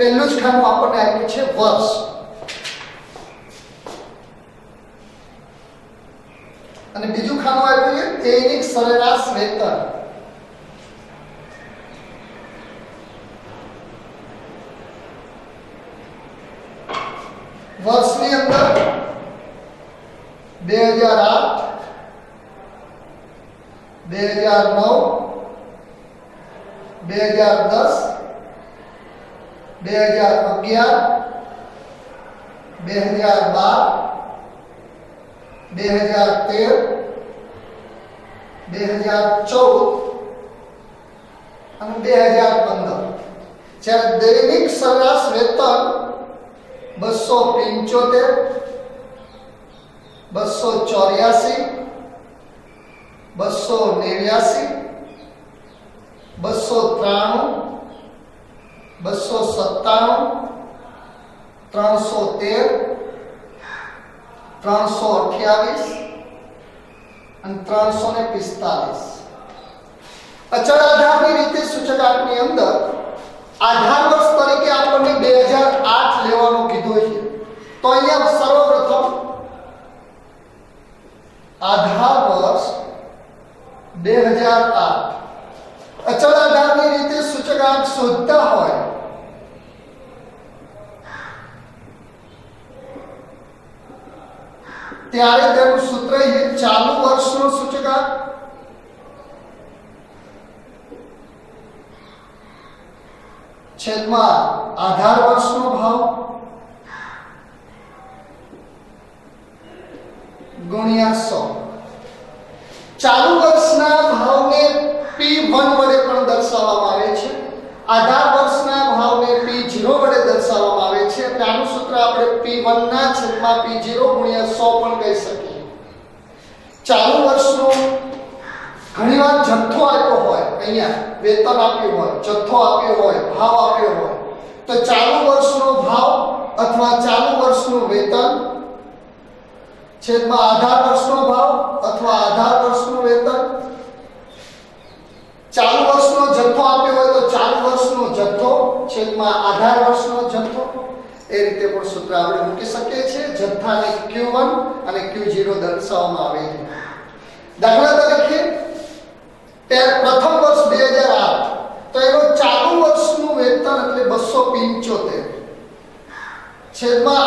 પહેલું જ ખાનું આપણને આપ્યું છે વર્ષ, અને બીજું ખાનું આપ્યું છે દૈનિક સરેરાશ વેતન. વર્ષની અંદર 2008, 2009, 2010, 2011, 2012, 2013, 2014 અને 2015. જ્યારે દૈનિક સરેરાશ વેતન 275, 284, 289, 293, 297, 313, 328 અને 345. અચળ આધારની રીતે સૂચકાંકની અંદર આધાર વર્ષ તરીકે આપણને 2008 લેવાનું કીધું છે. તો અહીંયા સર્વપ્રથમ આધાર વર્ષ 2008 અચળ આધારની રીતે સૂચકાંક શોધતા હોય ત્યારે તેનું સૂત્ર છે ચાલુ વર્ષનો સૂચકાંક છેદમાં આધાર વર્ષનો ભાવ ગુણ્યા 100. ચાલુ વર્ષના ભાવને P1 વડે પણ દર્શાવવામાં આવે છે, આધાર વર્ષના ભાવને P0 વડે દર્શાવવામાં આવે છે. એટલે આનું સૂત્ર આપણે P1 ના છેદમાં P0 ગુણ્યા 100 પણ કહી શકીએ. ચાલુ વર્ષનો ઘણીવાર જથ્થો આપ્યો હોય, અહીંયા વેતન આપ્યું હોય, જથ્થો આપ્યો હોય, ભાવ આપ્યો હોય, તો ચાલુ વર્ષનો ભાવ અથવા ચાલુ વર્ષનું વેતન છેદમાં આધાર વર્ષનો ભાવ અથવા આધાર વર્ષનું વેતન. ચાલુ વર્ષનો જથ્થો આપ્યો હોય તો ચાલુ વર્ષનો જથ્થો છેદમાં આધાર વર્ષનો જથ્થો. એ રીતે પણ સૂત્ર આપણે મૂકી શકીએ છીએ. જથ્થાને Q1 અને Q0 દર્શાવવામાં આવે છે. દાખલા તરીકે પ્રથમ વર્ષ 2008 તો એનો ચાલુ વર્ષનું વેતન એટલે 275 છેદમાં